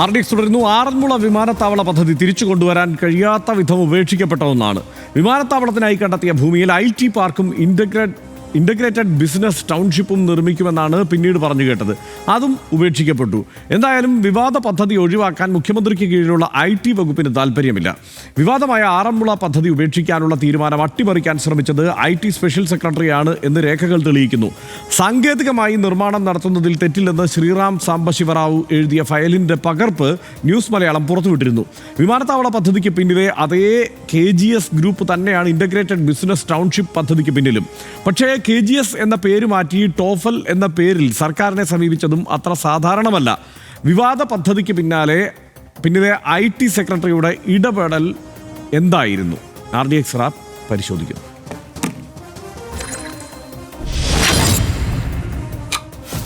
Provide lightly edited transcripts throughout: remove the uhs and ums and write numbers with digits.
RDX തുടരുന്നു. ആറന്മുള വിമാനത്താവള പദ്ധതി തിരിച്ചു കൊണ്ടുവരാൻ കഴിയാത്ത വിധം ഉപേക്ഷിക്കപ്പെട്ട ഒന്നാണ്. വിമാനത്താവളത്തിനായി കണ്ടെത്തിയ ഭൂമിയിൽ IT പാർക്കും ഇൻ്റഗ്രേറ്റഡ് ബിസിനസ് ടൗൺഷിപ്പും നിർമ്മിക്കുമെന്നാണ് പിന്നീട് പറഞ്ഞു കേട്ടത്. അതും ഉപേക്ഷിക്കപ്പെട്ടു. എന്തായാലും വിവാദ പദ്ധതി ഒഴിവാക്കാൻ മുഖ്യമന്ത്രിക്ക് കീഴിലുള്ള IT വകുപ്പിന് താല്പര്യമില്ല. വിവാദമായ ആറന്മുള പദ്ധതി ഉപേക്ഷിക്കാനുള്ള തീരുമാനം അട്ടിമറിക്കാൻ ശ്രമിച്ചത് IT സ്പെഷ്യൽ സെക്രട്ടറിയാണ് എന്ന് രേഖകൾ തെളിയിക്കുന്നു. സാങ്കേതികമായി നിർമ്മാണം നടത്തുന്നതിൽ തെറ്റില്ലെന്ന് ശ്രീറാം സാംബശിവറാവു എഴുതിയ ഫയലിൻ്റെ പകർപ്പ് ന്യൂസ് മലയാളം പുറത്തുവിട്ടിരുന്നു. വിമാനത്താവള പദ്ധതിക്ക് പിന്നിലെ അതേ KGS ഗ്രൂപ്പ് തന്നെയാണ് ഇൻ്റഗ്രേറ്റഡ് ബിസിനസ് ടൗൺഷിപ്പ് പദ്ധതിക്ക് പിന്നിലും. പക്ഷേ KGS എന്ന പേര് മാറ്റി ടോഫൽ എന്ന പേരിൽ സർക്കാരിനെ സമീപിച്ചതും അത്ര സാധാരണമല്ല. വിവാദ പദ്ധതിക്ക് പിന്നിലെ IT സെക്രട്ടറിയുടെ ഇടപെടൽ എന്തായിരുന്നു? RDX റാപ്പ് പരിശോധിക്കുന്നു.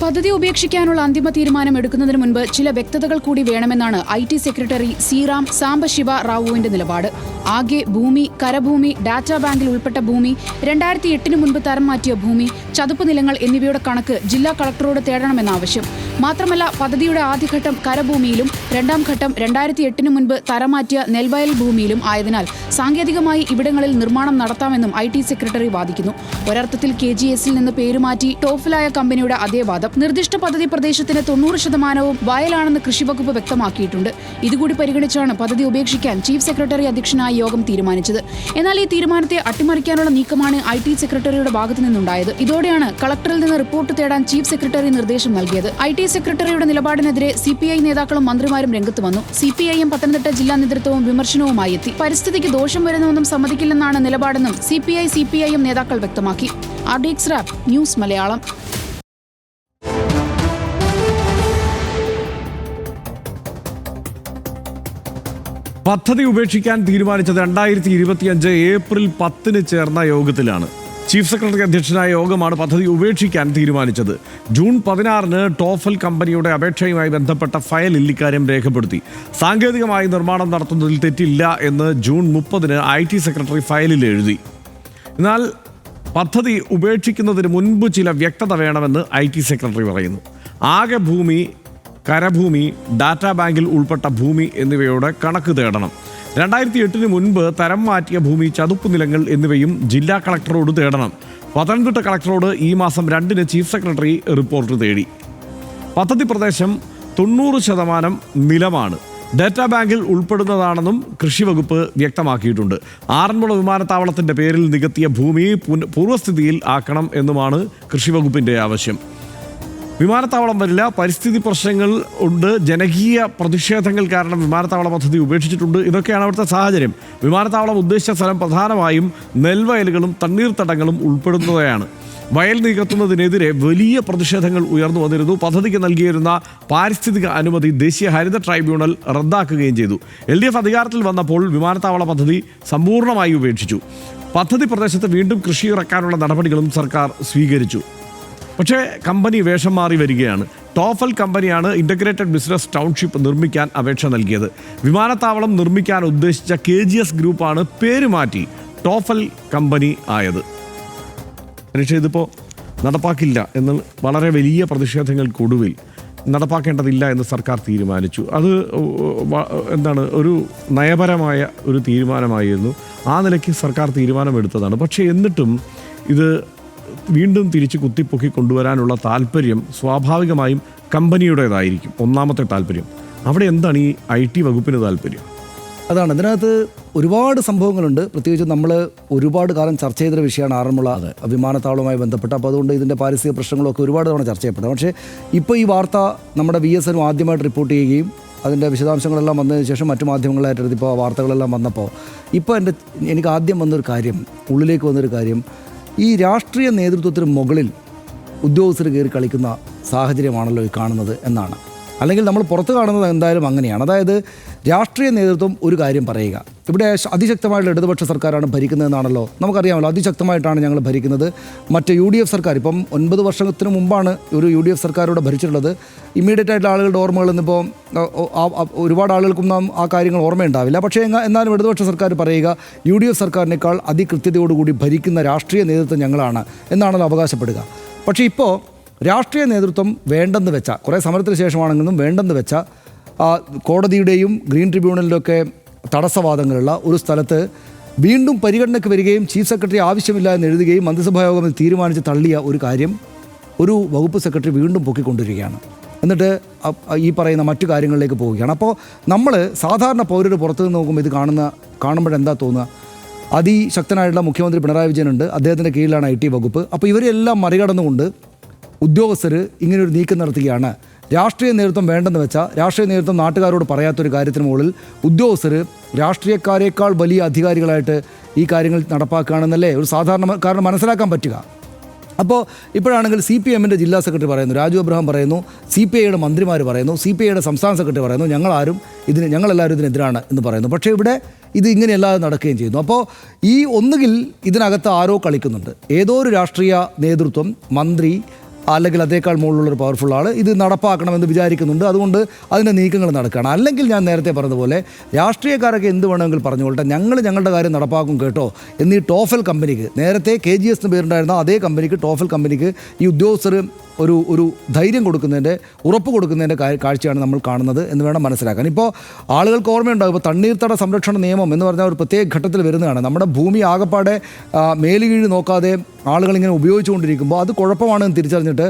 പദ്ധതി ഉപേക്ഷിക്കാനുള്ള അന്തിമ തീരുമാനം എടുക്കുന്നതിന് മുൻപ് ചില വ്യക്തതകൾ കൂടി വേണമെന്നാണ് IT സെക്രട്ടറി ശ്രീറാം സാംബശിവ റാവുവിന്റെ നിലപാട്. ആകെ ഭൂമി, കരഭൂമി, ഡാറ്റാ ബാങ്കിൽ ഉൾപ്പെട്ട ഭൂമി, 2008 മുൻപ് തരം മാറ്റിയ ഭൂമി, ചതുപ്പ് നിലങ്ങൾ എന്നിവയുടെ കണക്ക് ജില്ലാ കളക്ടറോട് തേടണമെന്നാവശ്യം. മാത്രമല്ല, പദ്ധതിയുടെ ആദ്യഘട്ടം കരഭൂമിയിലും രണ്ടാം ഘട്ടം 2008 മുൻപ് തരം മാറ്റിയ നെൽവയൽ ഭൂമിയിലും ആയതിനാൽ സാങ്കേതികമായി ഇവിടങ്ങളിൽ നിർമ്മാണം നടത്താമെന്നും IT സെക്രട്ടറി വാദിക്കുന്നു. ഒരർത്ഥത്തിൽ KGSൽ നിന്ന് പേരുമാറ്റി ടോഫലായ കമ്പനിയുടെ അതേ വാദം. നിർദ്ദിഷ്ട പദ്ധതി പ്രദേശത്തിന് 90% വയലാണെന്ന് കൃഷിവകുപ്പ് വ്യക്തമാക്കിയിട്ടുണ്ട്. ഇതുകൂടി പരിഗണിച്ചാണ് പദ്ധതി ഉപേക്ഷിക്കാൻ ചീഫ് സെക്രട്ടറി അധ്യക്ഷനായ യോഗം തീരുമാനിച്ചത്. എന്നാൽ ഈ തീരുമാനത്തെ അട്ടിമറിക്കാനുള്ള നീക്കമാണ് IT സെക്രട്ടറിയുടെ ഭാഗത്തു നിന്നുണ്ടായത്. ഇതോടെയാണ് കളക്ടറിൽ നിന്ന് റിപ്പോർട്ട് തേടാൻ ചീഫ് സെക്രട്ടറി നിർദ്ദേശം നൽകിയത്. IT സെക്രട്ടറിയുടെ നിലപാടിനെതിരെ CPI നേതാക്കളും മന്ത്രിമാരും രംഗത്ത് വന്നു. CPIM പത്തനംതിട്ട ജില്ലാ നേതൃത്വവും വിമർശനവുമായി എത്തി. പരിസ്ഥിതിക്ക് ദോഷം വരുന്നുവെന്നും സമ്മതിക്കില്ലെന്നാണ് നിലപാടെന്നും CPI-CPIM നേതാക്കൾ വ്യക്തമാക്കി. RDX rap news Malayalam. പദ്ധതി ഉപേക്ഷിക്കാൻ തീരുമാനിച്ചത് 2025 ഏപ്രിൽ 10 ചേർന്ന യോഗത്തിലാണ്. ചീഫ് സെക്രട്ടറി അധ്യക്ഷനായ യോഗമാണ് പദ്ധതി ഉപേക്ഷിക്കാൻ തീരുമാനിച്ചത്. ജൂൺ 16 ടോഫൽ കമ്പനിയുടെ അപേക്ഷയുമായി ബന്ധപ്പെട്ട ഫയലിൽ ഇക്കാര്യം രേഖപ്പെടുത്തി. സാങ്കേതികമായി നിർമ്മാണം നടത്തുന്നതിൽ തെറ്റില്ല എന്ന് ജൂൺ 30 IT സെക്രട്ടറി ഫയലിൽ എഴുതി. എന്നാൽ പദ്ധതി ഉപേക്ഷിക്കുന്നതിന് മുൻപ് ചില വ്യക്തത വേണമെന്ന് IT സെക്രട്ടറി പറയുന്നു. ആകെ ഭൂമി, കരഭൂമി, ഡാറ്റാ ബാങ്കിൽ ഉൾപ്പെട്ട ഭൂമി എന്നിവയുടെ കണക്ക് തേടണം. 2008 മുൻപ് തരം മാറ്റിയ ഭൂമി, ചതുപ്പ് നിലങ്ങൾ എന്നിവയും ജില്ലാ കളക്ടറോട് തേടണം. പത്തനംതിട്ട കളക്ടറോട് ഈ മാസം 2 ചീഫ് സെക്രട്ടറി റിപ്പോർട്ട് തേടി. പദ്ധതി പ്രദേശം 90% നിലമാണ്, ഡാറ്റാ ബാങ്കിൽ ഉൾപ്പെടുന്നതാണെന്നും കൃഷിവകുപ്പ് വ്യക്തമാക്കിയിട്ടുണ്ട്. ആറന്മുള വിമാനത്താവളത്തിൻ്റെ പേരിൽ നികത്തിയ ഭൂമി പൂർവ്വസ്ഥിതിയിൽ ആക്കണം എന്നുമാണ് കൃഷിവകുപ്പിൻ്റെ ആവശ്യം. വിമാനത്താവളം വരില്ല, പരിസ്ഥിതി പ്രശ്നങ്ങൾ ഉണ്ട്, ജനകീയ പ്രതിഷേധങ്ങൾ കാരണം വിമാനത്താവള പദ്ധതി ഉപേക്ഷിച്ചിട്ടുണ്ട്. ഇതൊക്കെയാണ് അവിടുത്തെ സാഹചര്യം. വിമാനത്താവളം ഉദ്ദേശിച്ച സ്ഥലം പ്രധാനമായും നെൽവയലുകളും തണ്ണീർത്തടങ്ങളും ഉൾപ്പെടുന്നവയാണ്. വയൽ നികത്തുന്നതിനെതിരെ വലിയ പ്രതിഷേധങ്ങൾ ഉയർന്നു വന്നിരുന്നു. പദ്ധതിക്ക് നൽകിയിരുന്ന പാരിസ്ഥിതിക അനുമതി ദേശീയ ഹരിത ട്രൈബ്യൂണൽ റദ്ദാക്കുകയും ചെയ്തു. LDF അധികാരത്തിൽ വന്നപ്പോൾ വിമാനത്താവള പദ്ധതി സമ്പൂർണ്ണമായി ഉപേക്ഷിച്ചു. പദ്ധതി പ്രദേശത്ത് വീണ്ടും കൃഷി ഇറക്കാനുള്ള നടപടികളും സർക്കാർ സ്വീകരിച്ചു. പക്ഷേ കമ്പനി വേഷം മാറി വരികയാണ്. ടോഫൽ കമ്പനിയാണ് ഇൻ്റഗ്രേറ്റഡ് ബിസിനസ് ടൗൺഷിപ്പ് നിർമ്മിക്കാൻ അപേക്ഷ നൽകിയത്. വിമാനത്താവളം നിർമ്മിക്കാൻ ഉദ്ദേശിച്ച KGS ഗ്രൂപ്പാണ് പേര് മാറ്റി ടോഫൽ കമ്പനി ആയത്. പക്ഷേ ഇതിപ്പോൾ നടപ്പാക്കില്ല എന്ന് വളരെ വലിയ പ്രതിഷേധങ്ങൾക്കൊടുവിൽ നടപ്പാക്കേണ്ടതില്ല എന്ന് സർക്കാർ തീരുമാനിച്ചു. അത് ഒരു നയപരമായ ഒരു തീരുമാനമായിരുന്നു. ആ നിലയ്ക്ക് സർക്കാർ തീരുമാനമെടുത്തതാണ്. പക്ഷേ എന്നിട്ടും ഇത് വീണ്ടും തിരിച്ച് കുത്തിപ്പൊക്കി കൊണ്ടുവരാനുള്ള താല്പര്യം സ്വാഭാവികമായും കമ്പനിയുടേതായിരിക്കും. ഒന്നാമത്തെ താല്പര്യം. അവിടെ എന്താണ് ഈ IT വകുപ്പിന് താല്പര്യം? അതാണ് ഇതിനകത്ത് ഒരുപാട് സംഭവങ്ങളുണ്ട്. പ്രത്യേകിച്ച് നമ്മൾ ഒരുപാട് കാലം ചർച്ച ചെയ്തൊരു വിഷയമാണ് ആറന്മുള വിമാനത്താവളവുമായി ബന്ധപ്പെട്ട്. അപ്പോൾ അതുകൊണ്ട് ഇതിൻ്റെ പാരിസ്ഥിതിക പ്രശ്നങ്ങളൊക്കെ ഒരുപാട് തവണ ചർച്ച ചെയ്യപ്പെട്ടത്. പക്ഷേ ഇപ്പോൾ ഈ വാർത്ത നമ്മുടെ VSN ആദ്യമായിട്ട് റിപ്പോർട്ട് ചെയ്യുകയും അതിൻ്റെ വിശദാംശങ്ങളെല്ലാം വന്നതിന് ശേഷം മറ്റു മാധ്യമങ്ങളായിട്ട് ഇപ്പോൾ വാർത്തകളെല്ലാം വന്നപ്പോൾ ഇപ്പോൾ എനിക്ക് ആദ്യം ഉള്ളിലേക്ക് വന്നൊരു കാര്യം, ഈ രാഷ്ട്രീയ നേതൃത്വത്തിന് മുകളിൽ ഉദ്യോഗസ്ഥർ കയറി കളിക്കുന്ന സാഹചര്യമാണല്ലോ ഈ കാണുന്നത് എന്നാണ്. അല്ലെങ്കിൽ നമ്മൾ പുറത്ത് കാണുന്നത് എന്തായാലും അങ്ങനെയാണ്. അതായത് രാഷ്ട്രീയ നേതൃത്വം ഒരു കാര്യം പറയുക. ഇവിടെ അതിശക്തമായിട്ടുള്ള ഇടതുപക്ഷ സർക്കാരാണ് ഭരിക്കുന്നതെന്നാണല്ലോ നമുക്കറിയാമല്ലോ. അതിശക്തമായിട്ടാണ് ഞങ്ങൾ ഭരിക്കുന്നത്. മറ്റ് UDF സർക്കാർ ഇപ്പം 9 വർഷത്തിന് മുമ്പാണ് ഒരു UDF സർക്കാരോട് ഭരിച്ചിട്ടുള്ളത്. ഇമ്മീഡിയറ്റ് ആയിട്ടുള്ള ആളുകളുടെ ഓർമ്മകൾ ഇന്നിപ്പോൾ ഒരുപാട് ആളുകൾക്കൊന്നും ആ കാര്യങ്ങൾ ഓർമ്മയുണ്ടാവില്ല. പക്ഷേ എന്നാലും ഇടതുപക്ഷ സർക്കാർ പറയുക UDF സർക്കാരിനേക്കാൾ അതികൃത്യതയോടുകൂടി ഭരിക്കുന്ന രാഷ്ട്രീയ നേതൃത്വം ഞങ്ങളാണ് എന്നാണല്ലോ അവകാശപ്പെടുക. പക്ഷേ ഇപ്പോൾ രാഷ്ട്രീയ നേതൃത്വം വേണ്ടെന്ന് വെച്ച, കുറേ സമരത്തിന് ശേഷമാണെങ്കിലും വേണ്ടെന്ന് വെച്ച കോടതിയുടെയും ഗ്രീൻ ട്രിബ്യൂണലിൻ്റെയൊക്കെ തടസ്സവാദങ്ങളുള്ള ഒരു സ്ഥലത്ത് വീണ്ടും പരിഗണനയ്ക്ക് വരികയും ചീഫ് സെക്രട്ടറി ആവശ്യമില്ല എന്ന് എഴുതുകയും മന്ത്രിസഭായോഗം തീരുമാനിച്ച് തള്ളിയ ഒരു കാര്യം ഒരു വകുപ്പ് സെക്രട്ടറി വീണ്ടും പൊക്കിക്കൊണ്ടിരിക്കുകയാണ്. എന്നിട്ട് ഈ പറയുന്ന മറ്റു കാര്യങ്ങളിലേക്ക് പോവുകയാണ്. അപ്പോൾ നമ്മൾ സാധാരണ പൗരർ പുറത്തു നിന്ന് നോക്കുമ്പോൾ ഇത് കാണുമ്പോഴെന്താ തോന്നുക? അതിശക്തനായിട്ടുള്ള മുഖ്യമന്ത്രി പിണറായി വിജയനുണ്ട്, അദ്ദേഹത്തിൻ്റെ കീഴിലാണ് IT വകുപ്പ്. അപ്പോൾ ഇവരെല്ലാം മറികടന്നുകൊണ്ട് ഉദ്യോഗസ്ഥർ ഇങ്ങനൊരു നീക്കം നടത്തുകയാണ്. രാഷ്ട്രീയ നേതൃത്വം വേണ്ടെന്ന് വെച്ചാൽ രാഷ്ട്രീയ നേതൃത്വം നാട്ടുകാരോട് പറയാത്തൊരു കാര്യത്തിന് മുകളിൽ ഉദ്യോഗസ്ഥർ രാഷ്ട്രീയക്കാരേക്കാൾ വലിയ അധികാരികളായിട്ട് ഈ കാര്യങ്ങൾ നടപ്പാക്കുകയാണെന്നല്ലേ ഒരു സാധാരണക്കാരന് മനസ്സിലാക്കാൻ പറ്റുക. അപ്പോൾ ഇപ്പോഴാണെങ്കിൽ CPM-ൻ്റെ ജില്ലാ സെക്രട്ടറി പറയുന്നു, രാജു അബ്രഹാം പറയുന്നു, CPI-യുടെ മന്ത്രിമാർ പറയുന്നു, CPI-യുടെ സംസ്ഥാന സെക്രട്ടറി പറയുന്നു, ഞങ്ങളെല്ലാവരും ഇതിനെതിരാണ് എന്ന് പറയുന്നു. പക്ഷേ ഇവിടെ ഇത് ഇങ്ങനെയല്ലാതെ നടക്കുകയും ചെയ്യുന്നു. അപ്പോൾ ഈ ഒന്നുകിൽ ഇതിനകത്ത് ആരോ കളിക്കുന്നുണ്ട്, ഏതോ ഒരു രാഷ്ട്രീയ നേതൃത്വം, മന്ത്രി അല്ലെങ്കിൽ അതേക്കാൾ മുകളിലുള്ളൊരു പവർഫുൾ ആൾ ഇത് നടപ്പാക്കണമെന്ന് വിചാരിക്കുന്നുണ്ട്, അതുകൊണ്ട് അതിൻ്റെ നീക്കങ്ങൾ നടക്കുകയാണ്. അല്ലെങ്കിൽ ഞാൻ നേരത്തെ പറഞ്ഞതുപോലെ രാഷ്ട്രീയക്കാരൊക്കെ എന്ത് വേണമെങ്കിൽ പറഞ്ഞുകൊള്ളട്ടെ, ഞങ്ങളുടെ കാര്യം നടപ്പാക്കും കേട്ടോ എന്നീ ടോഫൽ കമ്പനിക്ക്, നേരത്തെ KGS എന്ന് പേരുണ്ടായിരുന്ന അതേ കമ്പനിക്ക്, ടോഫൽ കമ്പനിക്ക് ഈ ഉദ്യോഗസ്ഥർ ഒരു ധൈര്യം കൊടുക്കുന്നതിൻ്റെ, ഉറപ്പ് കൊടുക്കുന്നതിൻ്റെ കാഴ്ചയാണ് നമ്മൾ കാണുന്നത് എന്ന് വേണം മനസ്സിലാക്കാൻ. ഇപ്പോൾ ആളുകൾക്ക് ഓർമ്മയുണ്ടാകും, ഇപ്പോൾ തണ്ണീർത്തട സംരക്ഷണ നിയമം എന്ന് പറഞ്ഞാൽ ഒരു പ്രത്യേക ഘട്ടത്തിൽ വരുന്നതാണ്. നമ്മുടെ ഭൂമി ആകപ്പാടെ മേലുകീഴ് നോക്കാതെ ആളുകളിങ്ങനെ ഉപയോഗിച്ചുകൊണ്ടിരിക്കുമ്പോൾ അത് കുഴപ്പമാണെന്ന് തിരിച്ചറിഞ്ഞിട്ട്,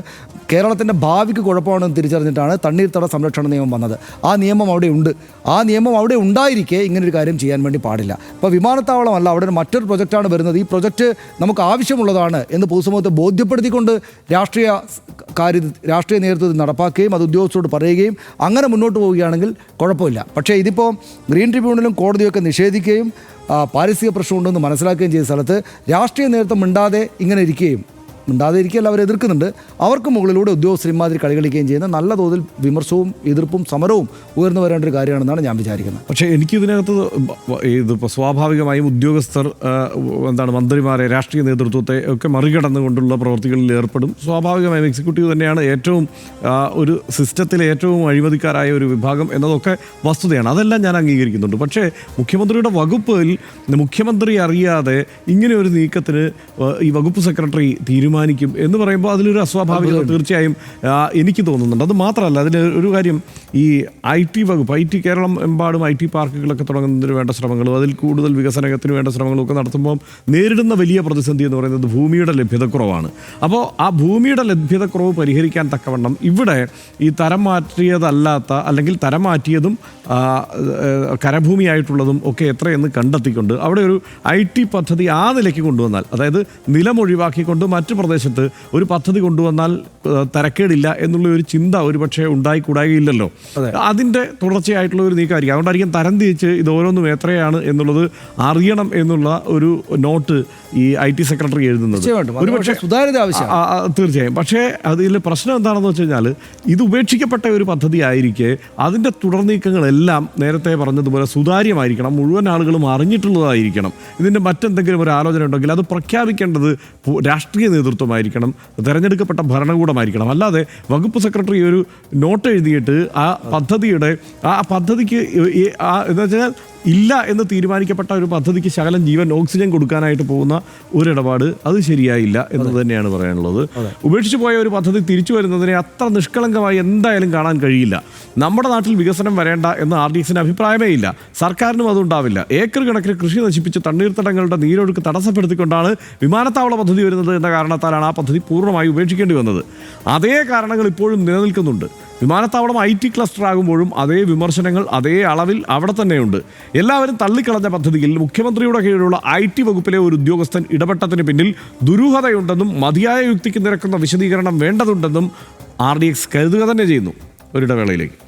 കേരളത്തിൻ്റെ ഭാവിക്ക് കുഴപ്പമാണെന്ന് തിരിച്ചറിഞ്ഞിട്ടാണ് തണ്ണീർത്തട സംരക്ഷണ നിയമം വന്നത്. ആ നിയമം അവിടെ ഉണ്ട്. ആ നിയമം അവിടെ ഉണ്ടായിരിക്കെ ഇങ്ങനൊരു കാര്യം ചെയ്യാൻ വേണ്ടി പാടില്ല. ഇപ്പോൾ വിമാനത്താവളമല്ല, അവിടെ മറ്റൊരു പ്രൊജക്റ്റാണ് വരുന്നത്, ഈ പ്രൊജക്റ്റ് നമുക്ക് ആവശ്യമുള്ളതാണ് എന്ന് പൊതുസമൂഹത്തെ ബോധ്യപ്പെടുത്തിക്കൊണ്ട് രാഷ്ട്രീയ നേതൃത്വത്തിൽ നടപ്പാക്കുകയും അത് ഉദ്യോഗസ്ഥരോട് പറയുകയും അങ്ങനെ മുന്നോട്ട് പോവുകയാണെങ്കിൽ കുഴപ്പമില്ല. പക്ഷേ ഇതിപ്പോൾ ഗ്രീൻ ട്രിബ്യൂണലും കോടതിയൊക്കെ നിഷേധിക്കുകയും പാരിസ്ഥിതിക പ്രശ്നമുണ്ടെന്ന് മനസ്സിലാക്കുകയും ചെയ്ത സ്ഥലത്ത് രാഷ്ട്രീയ നേതൃത്വം മിണ്ടാതെ ഇരിക്കുകയല്ല, അവർ എതിർക്കുന്നുണ്ട്. അവർക്ക് മുകളിലൂടെ ഉദ്യോഗസ്ഥർ ഇമാതിരി കളിക്കുകയും ചെയ്യുന്ന നല്ല തോതിൽ വിമർശവും എതിർപ്പും സമരവും ഉയർന്നു വരേണ്ട ഒരു കാര്യമാണെന്നാണ് ഞാൻ വിചാരിക്കുന്നത്. പക്ഷേ എനിക്കിതിനകത്ത് ഇതിപ്പോൾ സ്വാഭാവികമായും ഉദ്യോഗസ്ഥർ മന്ത്രിമാരെ, രാഷ്ട്രീയ നേതൃത്വത്തെ ഒക്കെ മറികടന്നുകൊണ്ടുള്ള പ്രവൃത്തികളിൽ ഏർപ്പെടും. സ്വാഭാവികമായും എക്സിക്യൂട്ടീവ് തന്നെയാണ് ഏറ്റവും ഒരു സിസ്റ്റത്തിലെ ഏറ്റവും അഴിമതിക്കാരായ ഒരു വിഭാഗം എന്നതൊക്കെ വസ്തുതയാണ്. അതെല്ലാം ഞാൻ അംഗീകരിക്കുന്നുണ്ട്. പക്ഷേ മുഖ്യമന്ത്രിയുടെ വകുപ്പിൽ മുഖ്യമന്ത്രി അറിയാതെ ഇങ്ങനെ ഒരു നീക്കത്തിന് ഈ വകുപ്പ് സെക്രട്ടറി തീരുമാനിക്കും എന്ന് പറയുമ്പോൾ അതിലൊരു അസ്വാഭാവികത തീർച്ചയായും എനിക്ക് തോന്നുന്നുണ്ട്. അത് മാത്രമല്ല, അതിന് ഒരു കാര്യം, ഈ IT വകുപ്പ്, കേരളം എമ്പാടും IT പാർക്കുകളൊക്കെ തുടങ്ങുന്നതിന് വേണ്ട ശ്രമങ്ങളും അതിൽ കൂടുതൽ വികസനത്തിന് വേണ്ട ശ്രമങ്ങളും ഒക്കെ നടത്തുമ്പോൾ നേരിടുന്ന വലിയ പ്രതിസന്ധി എന്ന് പറയുന്നത് ഭൂമിയുടെ ലഭ്യതക്കുറവാണ്. അപ്പോൾ ആ ഭൂമിയുടെ ലഭ്യതക്കുറവ് പരിഹരിക്കാൻ തക്കവണ്ണം ഇവിടെ ഈ തരം മാറ്റിയതല്ലാത്ത, അല്ലെങ്കിൽ തരം മാറ്റിയതും കരഭൂമിയായിട്ടുള്ളതും ഒക്കെ എത്രയെന്ന് കണ്ടെത്തിക്കൊണ്ട് അവിടെ ഒരു IT പദ്ധതി ആ നിലയ്ക്ക് കൊണ്ടുവന്നാൽ, അതായത് നിലം ഒഴിവാക്കിക്കൊണ്ട് മറ്റു പ്രദേശത്ത് ഒരു പദ്ധതി കൊണ്ടുവന്നാൽ തരക്കേടില്ല എന്നുള്ള ഒരു ചിന്ത ഒരുപക്ഷെ ഉണ്ടായിക്കൂടായില്ലല്ലോ. അതിൻ്റെ തുടർച്ചയായിട്ടുള്ള ഒരു നീക്കമായിരിക്കും. അതുകൊണ്ടായിരിക്കും തരം തിരിച്ച് ഇത് ഓരോന്നും എത്രയാണ് എന്നുള്ളത് അറിയണം എന്നുള്ള ഒരു നോട്ട് ഈ IT സെക്രട്ടറി എഴുതുന്നത്. ഒരുപക്ഷെ തീർച്ചയായും. പക്ഷേ അതിൽ പ്രശ്നം എന്താണെന്ന് വെച്ച് കഴിഞ്ഞാൽ, ഇത് ഉപേക്ഷിക്കപ്പെട്ട ഒരു പദ്ധതി ആയിരിക്കെ അതിൻ്റെ തുടർനീക്കങ്ങളെല്ലാം നേരത്തെ പറഞ്ഞതുപോലെ സുതാര്യമായിരിക്കണം, മുഴുവൻ ആളുകളും അറിഞ്ഞിട്ടുള്ളതായിരിക്കണം. ഇതിൻ്റെ മറ്റെന്തെങ്കിലും ഒരു ആലോചന ഉണ്ടെങ്കിൽ അത് പ്രഖ്യാപിക്കേണ്ടത് രാഷ്ട്രീയ നേതൃത്വമായിരിക്കണം, തിരഞ്ഞെടുക്കപ്പെട്ട ഭരണകൂടമായിരിക്കണം. അല്ലാതെ വകുപ്പ് സെക്രട്ടറി ഒരു നോട്ട് എഴുതിയിട്ട് ആ പദ്ധതിക്ക് എന്ന് വെച്ചാൽ ഇല്ല എന്ന് തീരുമാനിക്കപ്പെട്ട ഒരു പദ്ധതിക്ക് ശകലം ജീവൻ, ഓക്സിജൻ കൊടുക്കാനായിട്ട് പോകുന്ന ഒരിടപാട് അത് ശരിയായില്ല എന്ന് തന്നെയാണ് പറയാനുള്ളത്. ഉപേക്ഷിച്ചു പോയ ഒരു പദ്ധതി തിരിച്ചു വരുന്നതിനെ അത്ര നിഷ്കളങ്കമായി എന്തായാലും കാണാൻ കഴിയില്ല. നമ്മുടെ നാട്ടിൽ വികസനം വരേണ്ട എന്ന് RDXന് അഭിപ്രായമേ ഇല്ല, സർക്കാരിനും അതുണ്ടാവില്ല. ഏക്കർ കണക്കിന് കൃഷി നശിപ്പിച്ച് തണ്ണീർത്തടങ്ങളുടെ നീരൊഴുക്ക് തടസ്സപ്പെടുത്തിക്കൊണ്ടാണ് വിമാനത്താവള പദ്ധതി വരുന്നത് എന്ന കാരണത്താലാണ് ആ പദ്ധതി പൂർണ്ണമായി ഉപേക്ഷിക്കേണ്ടി വന്നത്. അതേ കാരണങ്ങൾ ഇപ്പോഴും നിലനിൽക്കുന്നുണ്ട്. വിമാനത്താവളം IT ക്ലസ്റ്റർ ആകുമ്പോഴും അതേ വിമർശനങ്ങൾ അതേ അളവിൽ അവിടെ തന്നെയുണ്ട്. എല്ലാവരും തള്ളിക്കളഞ്ഞ പദ്ധതിയിൽ മുഖ്യമന്ത്രിയുടെ കീഴിലുള്ള IT വകുപ്പിലെ ഒരു ഉദ്യോഗസ്ഥൻ ഇടപെട്ടതിന് പിന്നിൽ ദുരൂഹതയുണ്ടെന്നും മതിയായ യുക്തിക്ക് നിരക്കുന്ന വിശദീകരണം വേണ്ടതുണ്ടെന്നും RDX കരുതുക തന്നെ ചെയ്യുന്നു. ഒരിടവേളയിലേക്ക്.